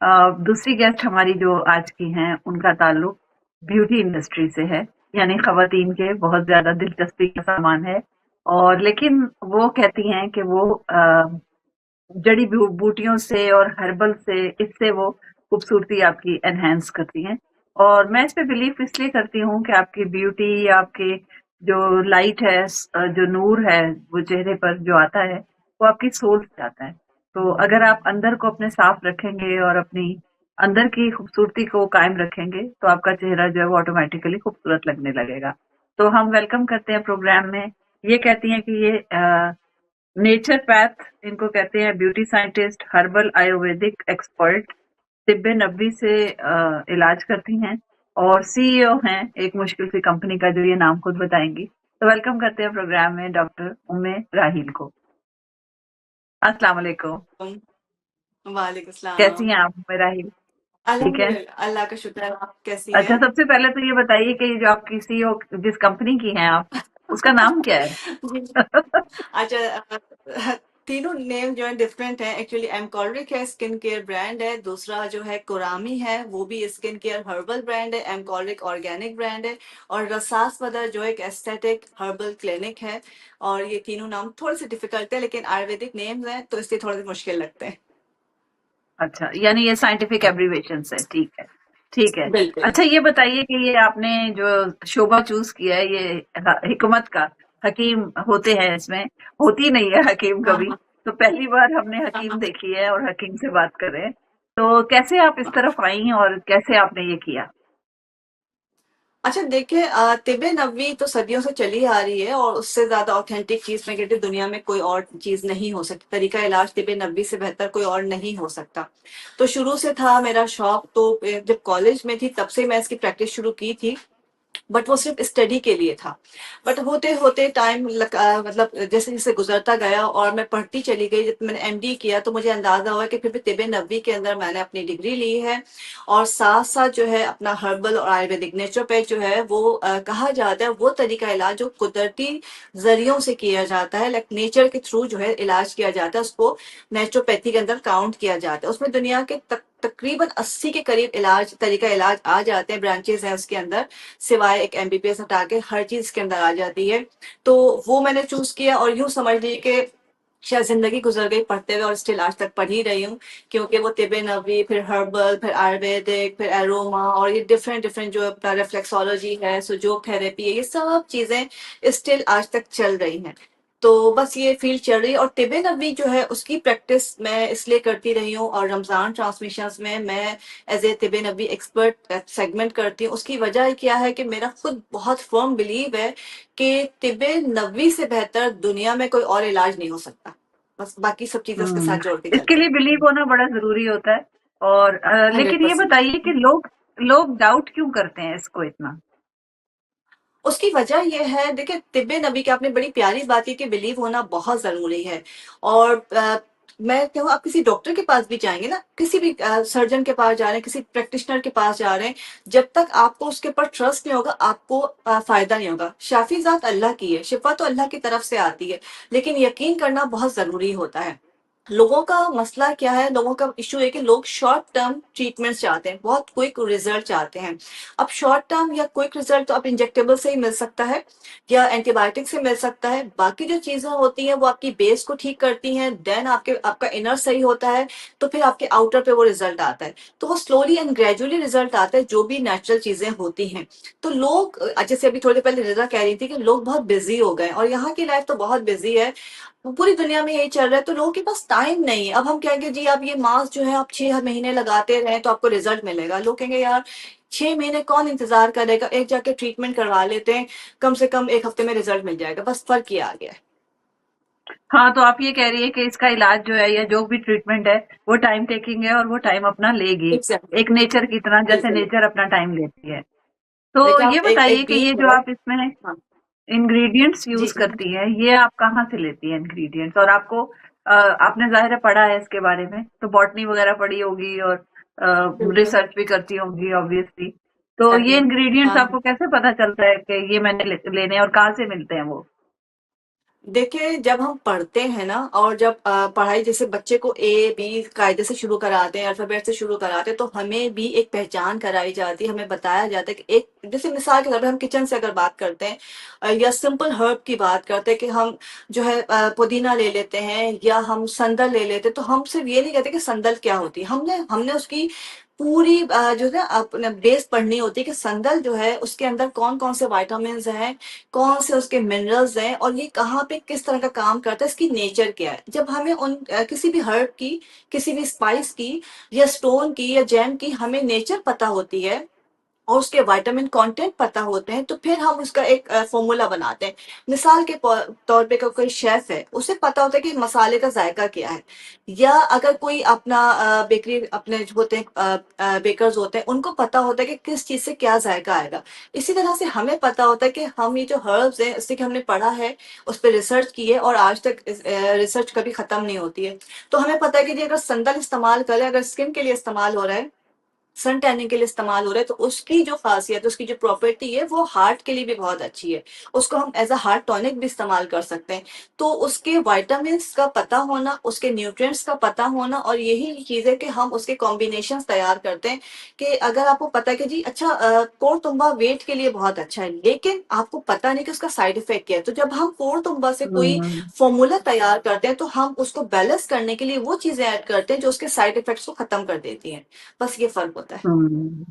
दूसरी गेस्ट हमारी जो आज की हैं उनका ताल्लुक ब्यूटी इंडस्ट्री से है, यानी खवातीन के बहुत ज्यादा दिलचस्पी का सामान है। और लेकिन वो कहती हैं कि वो जड़ी बूटियों से और हर्बल से इससे वो खूबसूरती आपकी एनहेंस करती हैं। और मैं इस पे बिलीव इसलिए करती हूँ कि आपकी ब्यूटी, आपके जो लाइट है, जो नूर है वो चेहरे पर जो आता है वो आपकी सोल से आता है। तो अगर आप अंदर को अपने साफ रखेंगे और अपनी अंदर की खूबसूरती को कायम रखेंगे तो आपका चेहरा जो है वो ऑटोमेटिकली खूबसूरत लगने लगेगा। तो हम वेलकम करते हैं प्रोग्राम में। ये कहती हैं कि ये नेचर पैथ इनको कहते हैं, beauty scientist, herbal Ayurvedic expert, तिब्बे नब्बी से इलाज करती हैं और सीईओ हैं एक मुश्किल सी कंपनी का, जो ये नाम खुद बताएंगी। तो वेलकम करते हैं प्रोग्राम में डॉक्टर उम्मे राहील को। अस्सलाम वालेकुम। वालेकुम कैसी सलाम। हैं आप उम्मे राहील? ठीक है। अल्हम्दुलिल्लाह, अल्लाह का शुक्र है। आप कैसी अच्छा, हैं? सबसे पहले तो ये बताइए कि ये जो आपकी सीईओ जिस कंपनी की हैं आप, उसका नाम क्या है? जी। अच्छा, तीनों नेम जो है डिफरेंट है। एक्चुअली एमकॉलरिक है, स्किन केयर ब्रांड है। दूसरा जो है कोरामी है, वो भी स्किन केयर हर्बल ब्रांड है। एमकॉलरिक ऑर्गेनिक ब्रांड है। और रसास मदर जो एक एस्थेटिक हर्बल क्लिनिक है। और ये तीनों नाम थोड़े से डिफिकल्ट है, लेकिन आयुर्वेदिक नेम्स हैं तो इसलिए थोड़े से मुश्किल लगते हैं। अच्छा, यानी ये साइंटिफिक एब्रीविएशन है। ठीक है, ठीक है। बिल्कुल। अच्छा, ये बताइए कि ये आपने जो शोभा चूज किया है, ये हिकमत का, हकीम होते हैं इसमें, होती नहीं है हकीम हाँ, कभी। हाँ, तो पहली बार हमने हाँ, हकीम हाँ। देखी है और हकीम से बात कर रहे हैं। तो कैसे आप इस तरफ आई और कैसे आपने ये किया? अच्छा देखिए, तिब्बे नबवी तो सदियों से चली आ रही है और उससे ज्यादा ऑथेंटिक चीज मैं कहती हूँ दुनिया में कोई और चीज नहीं हो सकती। तरीका इलाज तिब्बे नबवी से बेहतर कोई और नहीं हो सकता। तो शुरू से था मेरा शौक। तो जब कॉलेज में थी तब से मैं इसकी प्रैक्टिस शुरू की थी। बट वो सिर्फ स्टडी के लिए था। बट होते होते टाइम मतलब जैसे जैसे गुजरता गया और मैं पढ़ती चली गई। जब मैंने एमडी किया तो मुझे अंदाजा हुआ कि फिर भी तिब्बे नबवी के अंदर मैंने अपनी डिग्री ली है। और साथ साथ जो है अपना हर्बल और आयुर्वेदिक नेचुरोपैथ जो है वो कहा जाता है वो तरीका इलाज जो कुदरती जरियों से किया जाता है, लाइक नेचर के थ्रू जो है इलाज किया जाता है, उसको नेचुरोपैथी के अंदर काउंट किया जाता है। उसमें दुनिया के तकरीबन 80 के करीब इलाज तरीका इलाज आ जाते हैं, ब्रांचेस हैं उसके अंदर। सिवाय एक एमबीबीएस हटा के हर चीज के अंदर आ जाती है। तो वो मैंने चूज किया और यूं समझ लीजिए कि शायद जिंदगी गुजर गई पढ़ते हुए और स्टिल आज तक पढ़ ही रही हूँ। क्योंकि वो तिबे नबी, फिर हर्बल, फिर आयुर्वेदिक, फिर एरोमा और ये डिफरेंट डिफरेंट जो अपना रिफ्लेक्सोलॉजी है, सुजोग थेरेपी है, ये सब चीजें स्टिल आज तक चल रही हैं। तो बस ये फील्ड चल रही है। और तिबे नबी जो है उसकी प्रैक्टिस मैं इसलिए करती रही हूँ और रमजान ट्रांसमिशंस में मैं as a Tibet Nabi expert segment करती हूँ। उसकी वजह क्या है कि मेरा खुद बहुत फर्म बिलीव है कि तिबे नबी से बेहतर दुनिया में कोई और इलाज नहीं हो सकता। बस बाकी सब चीजें उसके साथ जोड़ के इसके चलते लिए हैं। बिलीव होना बड़ा जरूरी होता है। और हंड्रेड लेकिन ये परसेंट बताइए कि लोग लोग डाउट क्यों करते हैं इसको इतना? उसकी वजह ये है, देखिए तिब्बे नबी की आपने बड़ी प्यारी बात की कि बिलीव होना बहुत जरूरी है। और मैं कहूँ आप किसी डॉक्टर के पास भी जाएंगे ना, किसी भी सर्जन के पास जा रहे हैं, किसी प्रैक्टिशनर के पास जा रहे हैं, जब तक आपको उसके ऊपर ट्रस्ट नहीं होगा आपको फायदा नहीं होगा। शाफी जात अल्लाह की है, शिफा तो अल्लाह की तरफ से आती है, लेकिन यकीन करना बहुत जरूरी होता है। लोगों का मसला क्या है, लोगों का इशू है कि लोग शॉर्ट टर्म ट्रीटमेंट चाहते हैं, बहुत क्विक रिजल्ट चाहते हैं। अब शॉर्ट टर्म या क्विक रिजल्ट तो आप इंजेक्टेबल से ही मिल सकता है या एंटीबायोटिक से मिल सकता है। बाकी जो चीजें होती हैं वो आपकी बेस को ठीक करती हैं, देन आपका इनर सही होता है, तो फिर आपके आउटर पे वो रिजल्ट आता है। तो वो स्लोली एंड ग्रेजुअली रिजल्ट आता है जो भी नेचुरल चीजें होती हैं। तो लोग जैसे अभी थोड़ी देर पहले रिजा कह रही थी कि लोग बहुत बिजी हो गए और यहाँ की लाइफ तो बहुत बिजी है। पूरी दुनिया में यही चल रहा है, तो लोगों के पास टाइम नहीं है। अब हम कहेंगे जी आप ये मास्क जो है आप 6 महीने लगाते रहे तो आपको रिजल्ट मिलेगा, लोग कहेंगे यार 6 महीने कौन इंतजार करेगा, एक जाके ट्रीटमेंट करवा लेते हैं, कम से कम एक हफ्ते में रिजल्ट मिल जाएगा। बस फर्क ये आ गया है। हाँ, तो आप ये कह रही है कि इसका इलाज जो है या जो भी ट्रीटमेंट है वो टाइम टेकिंग है और वो टाइम अपना लेगी, एग्जैक्टली। एक नेचर की तरह, जैसे बिल्कुल। नेचर अपना टाइम लेती है। तो देखिए ये आप एक बताइए एक कि ये बीज जो है। आप इसमें हाँ। इंग्रेडिएंट्स जी यूज जी। करती है, ये आप कहाँ से लेती है इंग्रेडिएंट्स? और आपको आपने जाहिर है पढ़ा है इसके बारे में, तो बॉटनी वगैरह पढ़ी होगी और बिल्कुल। रिसर्च भी करती होंगी ऑब्वियसली। तो ये एग्जैक्टली। इंग्रेडिएंट्स हाँ। आपको कैसे पता चलता है कि ये मैंने लेने हैं और कहाँ से मिलते हैं वो? देखिए, जब हम पढ़ते हैं ना और जब पढ़ाई जैसे बच्चे को ए, बी कायदे से शुरू कराते हैं, अल्फ़ाबेट से शुरू कराते हैं, तो हमें भी एक पहचान कराई जाती है, हमें बताया जाता है कि एक जैसे मिसाल के तौर पे हम किचन से अगर बात करते हैं या सिंपल हर्ब की बात करते हैं कि हम जो है पुदीना ले लेते हैं या हम संदल ले लेते हैं, तो हम सिर्फ़ ये नहीं कहते कि संदल क्या होती है, हमने हमने उसकी पूरी जो है अपने बेस पढ़नी होती है कि संदल जो है उसके अंदर कौन-कौन से विटामिन्स हैं, कौन से उसके मिनरल्स हैं और ये कहाँ पे किस तरह का काम करता है, इसकी नेचर क्या है। जब हमें उन किसी भी हर्ब की, किसी भी स्पाइस की या स्टोन की या जैम की हमें नेचर पता होती है और उसके विटामिन कंटेंट पता होते हैं, तो फिर हम उसका एक फ़ॉर्मूला बनाते हैं। मिसाल के तौर पे कोई शेफ़ है, उसे पता होता है कि मसाले का ज़ायका क्या है या अगर कोई अपना बेकरी अपने जो होते हैं बेकर्स होते हैं, उनको पता होता है कि किस चीज़ से क्या ज़ायका आएगा। इसी तरह से हमें पता होता है कि हम ये जो हर्ब्स हैं, इससे कि हमने पढ़ा है, उस पे रिसर्च की है और आज तक रिसर्च कभी खत्म नहीं होती है। तो हमें पता है कि जी अगर संदल इस्तेमाल करें, अगर स्किन के लिए इस्तेमाल हो रहा है, सन टैनिंग के लिए इस्तेमाल हो रहा है, तो उसकी जो ख़ासियत है, उसकी जो प्रॉपर्टी है, वो हार्ट के लिए भी बहुत अच्छी है। उसको हम एज़ अ हार्ट टॉनिक भी इस्तेमाल कर सकते हैं। तो उसके विटामिन्स का पता होना, उसके न्यूट्रिएंट्स का पता होना और यही चीज़ है कि हम उसके कॉम्बिनेशंस तैयार करते हैं कि अगर आपको पता है कि जी अच्छा कोरतुम्बा वेट के लिए बहुत अच्छा है, लेकिन आपको पता नहीं कि उसका साइड इफ़ेक्ट क्या है। तो जब हम कोरतुम्बा से कोई हुँ, फ़ॉर्मूला तैयार करते हैं, तो हम उसको बैलेंस करने के लिए वो चीज़ें ऐड करते हैं, जो उसके साइड इफ़ेक्ट्स को ख़त्म कर देती हैं। बस ये फ़र्क होता है। हुँ।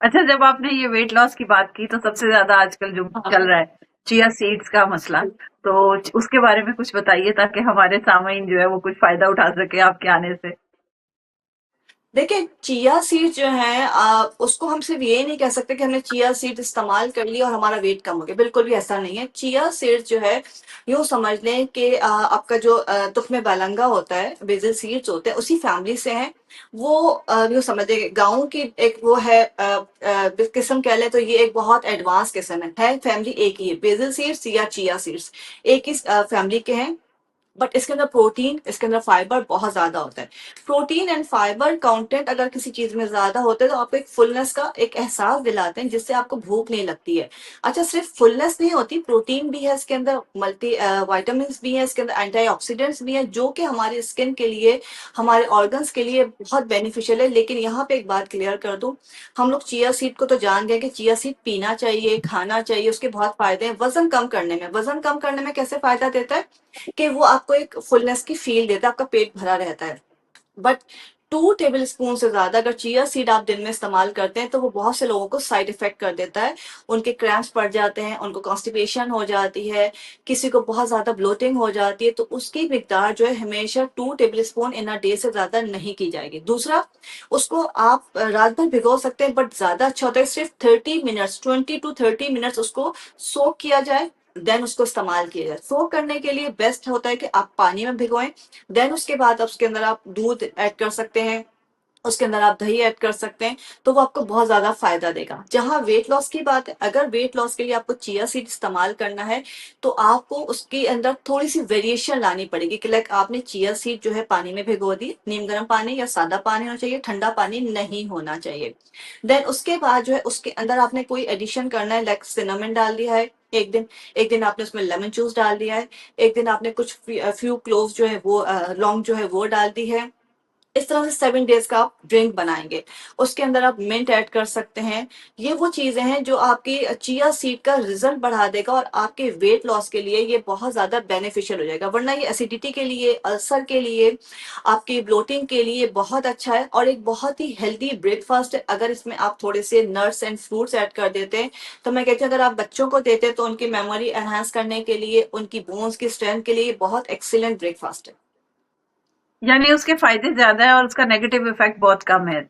अच्छा, जब आपने ये वेट लॉस की बात की तो सबसे ज़्यादा आजकल जो चल हाँ। रहा है चिया सीड्स का मसला, तो उसके बारे में कुछ बताइए ताकि हमारे सामईन जो है वो कुछ फ़ायदा उठा सके आपके आने से। देखिए, चिया सीड्स जो हैं उसको हम सिर्फ़ ये नहीं कह सकते कि हमने चिया सीड्स इस्तेमाल कर लिया और हमारा वेट कम हो गया, बिल्कुल भी ऐसा नहीं है। चिया सीड्स जो है, यूँ समझ लें कि आपका जो तुख्म बालंगा होता है, बेसिल सीड्स होते हैं, उसी फैमिली से हैं। वो यूँ समझ लें गाँव की एक वो है किस्म कह लें तो ये एक बहुत एडवांस किस्म है फैमिली एक ही है, बेसिल सीड्स या चिया सीड्स, एक ही फैमिली के हैं। बट इसके अंदर प्रोटीन, इसके अंदर फाइबर बहुत ज़्यादा होता है। प्रोटीन एंड फाइबर कंटेंट अगर किसी चीज़ में ज़्यादा होता है तो आपको एक फुलनेस का एक एहसास दिलाते हैं जिससे आपको भूख नहीं लगती है। अच्छा सिर्फ फुलनेस नहीं होती, प्रोटीन भी है इसके अंदर, मल्टी विटामिन्स भी हैं इसके अंदर, एंटीऑक्सीडेंट्स भी हैं जो कि हमारी स्किन के लिए, हमारे ऑर्गन्स के लिए बहुत बेनिफिशियल है। लेकिन यहाँ पे एक बात क्लियर कर दूँ, हम लोग चिया सीड को तो जान गए कि चिया सीड पीना चाहिए, खाना चाहिए, उसके बहुत फ़ायदे हैं वज़न कम करने में। वज़न कम करने में कैसे फ़ायदा देता है? कि वो आपको एक फुलनेस की फ़ील देता है, आपका पेट भरा रहता है। बट 2 टेबल स्पून से ज़्यादा अगर चिया सीड आप दिन में इस्तेमाल करते हैं, तो वो बहुत से लोगों को साइड इफ़ेक्ट कर देता है। उनके क्रैम्प्स पड़ जाते हैं, उनको कॉन्स्टिपेशन हो जाती है, किसी को बहुत ज़्यादा ब्लोटिंग हो जाती है, तो उसकी मिकदार जो है हमेशा 2 table spoon in a day से ज़्यादा नहीं की जाएगी। दूसरा, उसको आप रात भर भिगो सकते हैं बट ज़्यादा अच्छा होता है सिर्फ़ 30 मिनट्स 20 टू 30 मिनट्स उसको सोक किया जाए, देन उसको इस्तेमाल किया जाए। सोक करने के लिए बेस्ट होता है कि आप पानी में भिगोएँ, देन उसके बाद उसके अंदर आप दूध ऐड कर सकते हैं, उसके अंदर आप दही ऐड कर सकते हैं, तो वो आपको बहुत ज़्यादा फ़ायदा देगा। जहाँ वेट लॉस की बात है, अगर वेट लॉस के लिए आपको चिया सीड इस्तेमाल करना है, तो आपको उसके अंदर थोड़ी-सी वेरिएशन लानी पड़ेगी कि लाइक आपने चिया सीड जो है पानी में भिगो दी, नीम गर्म पानी या सादा पानी होना चाहिए, ठंडा पानी नहीं होना चाहिए। देन उसके बाद जो है उसके अंदर आपने कोई एडिशन करना है लाइक सिनेमन डाल दिया है एक दिन आपने उसमें लेमन जूस डाल दिया है, एक दिन आपने कुछ फ्यू क्लोव्स जो है वो लौंग जो है वो डाल दी है। इस तरह से 7 डेज़ का आप ड्रिंक बनाएँगे। उसके अंदर आप मिंट ऐड कर सकते हैं। ये वो चीज़ें हैं जो आपकी चिया सीड का रिज़ल्ट बढ़ा देगा और आपके वेट लॉस के लिए ये बहुत ज़्यादा बेनिफिशियल हो जाएगा। वरना ये एसिडिटी के लिए, अल्सर के लिए, आपकी ब्लोटिंग के लिए बहुत अच्छा है और एक बहुत ही हेल्दी ब्रेकफ़ास्ट है। अगर इसमें आप थोड़े से नट्स एंड फ्रूट्स ऐड कर देते हैं, तो मैं कहती हूँ अगर आप बच्चों को देते हैं तो उनकी मेमोरी एनहांस करने के लिए, उनकी बोन्स की स्ट्रेंथ के लिए ये बहुत एक्सीलेंट ब्रेकफ़ास्ट है। यानी उसके फ़ायदे ज़्यादा है और उसका नेगेटिव इफ़ेक्ट बहुत कम है।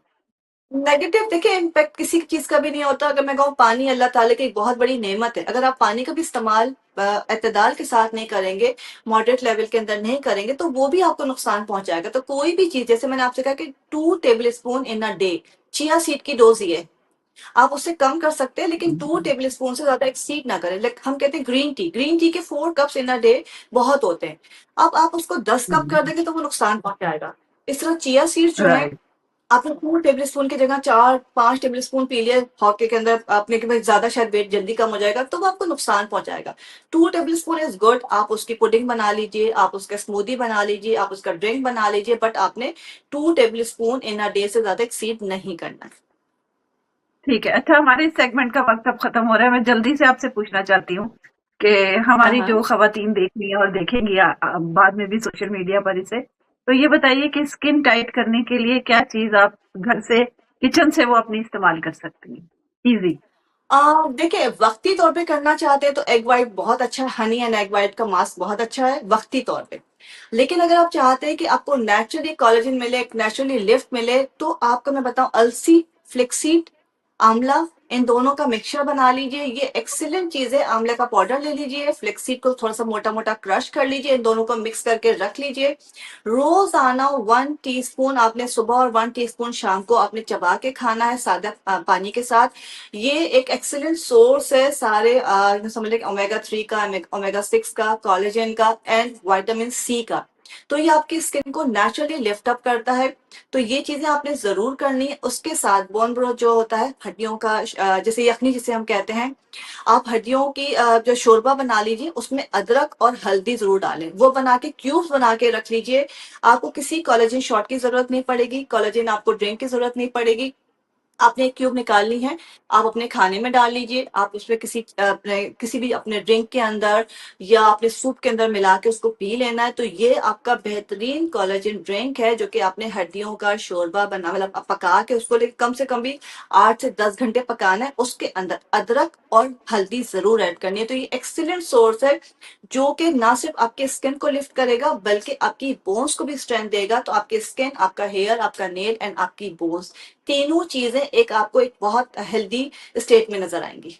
नेगेटिव देखिए इम्पैक्ट किसी चीज़ का भी नहीं होता। अगर मैं कहूँ पानी अल्लाह ताला की एक बहुत बड़ी नेमत है। अगर आप पानी का भी इस्तेमाल एतदाल के साथ नहीं करेंगे, मॉडरेट लेवल के अंदर नहीं करेंगे, तो वो भी आपको नुकसान पहुँचाएगा। तो कोई भी चीज़ जैसे मैंने आपसे कहा कि 2 table spoon in a day, chia seed की डोज़ ये है। आप उससे कम कर सकते हैं लेकिन 2 हुँ, टेबल स्पून से ज़्यादा एक्सीड ना करें। लाइक हम कहते हैं ग्रीन टी के 4 कप्स इन अ डे बहुत होते हैं। अब आप उसको 10 कप कर हुँ, देंगे तो वो नुकसान पहुँचाएगा। इस तरह चिया सीड्स जो हैं राइट। आपने 2 टेबल स्पून की जगह 4-5 टेबल स्पून पी लिए हॉके के अंदर आपने कि भाई ज़्यादा शायद वेट जल्दी कम हो जाएगा, तो वो आपको नुकसान पहुँचाएगा। 2 टेबल स्पून इज़ गुड, आप उसकी पुडिंग बना लीजिए, आप उसका स्मूदी बना लीजिए, आप उसका ड्रिंक बना लीजिए, बट आपने 2 table spoon in a day से ज़्यादा एक्सीड नहीं करना है। ठीक है। अच्छा, हमारे इस सेगमेंट का वक़्त अब खत्म हो रहा है। मैं जल्दी से आपसे पूछना चाहती हूँ कि हाँ, हमारी जो हाँ। ख़वातीन देख रही हैं और देखेंगी बाद में भी सोशल मीडिया पर इसे, तो ये बताइए कि स्किन टाइट करने के लिए क्या चीज़ आप घर से, किचन से वो अपनी इस्तेमाल कर सकती हैं? ईज़ी। देखिए वक़्ती तौर पे करना चाहते हैं तो एग व्हाइट बहुत अच्छा है, हनी एंड एग व्हाइट का मास्क बहुत अच्छा है वक़्ती तौर पे। लेकिन अगर आप चाहते हैं कि आपको नेचुरली कोलेजन मिले, एक नेचुरली लिफ्ट मिले, तो आपको मैं बताऊँ अलसी, फ्लेक्ससीड, आंवला इन दोनों का मिक्सचर बना लीजिए। ये एक्सीलेंट चीज़ है। आंवले का पाउडर ले लीजिए, फ्लेक्ससीड को थोड़ा-सा मोटा-मोटा क्रश कर लीजिए, इन दोनों को मिक्स करके रख लीजिए। रोज़ाना 1 टीस्पून आपने सुबह और 1 टीस्पून शाम को आपने चबा के खाना है सादा पानी के साथ। ये एक एक्सीलेंट सोर्स है सारे समझ लें ओमेगा 3 का, ओमेगा 6 का, कोलेजन का एंड विटामिन सी का। तो ये आपकी स्किन को नेचुरली लिफ्ट अप करता है। तो ये चीज़ें आपने ज़रूर करनी है। उसके साथ बोन ब्रोथ जो होता है हड्डियों का जैसे यखनी जिसे हम कहते हैं, आप हड्डियों की जो शोरबा बना लीजिए, उसमें अदरक और हल्दी ज़रूर डालें। वो बना के क्यूब्स बना के रख लीजिए। आपको किसी कोलेजन शॉट की ज़रूरत नहीं पड़ेगी, कोलेजन आपको ड्रिंक की ज़रूरत नहीं पड़ेगी। आपने एक क्यूब निकालनी है, आप अपने खाने में डाल लीजिए, आप उसमें किसी भी अपने ड्रिंक के अंदर या अपने सूप के अंदर मिला के उसको पी लेना है। तो ये आपका बेहतरीन कोलेजन ड्रिंक है जो कि आपने हड्डियों का शोरबा बना मतलब पका के उसको कम से कम भी 8 से 10 घंटे पकाना है। उसके अंदर अदरक और हल्दी ज़रूर ऐड करनी है। तो ये एक्सीलेंट सोर्स है जो कि ना सिर्फ आपके स्किन को लिफ्ट करेगा बल्कि आपकी बोन्स को भी स्ट्रेंथ देगा। तो आपकी स्किन, आपका हेयर, आपका नेल एंड आपकी बोन्स तीनों चीज़ें एक आपको एक बहुत हेल्दी स्टेट में नज़र आएँगी।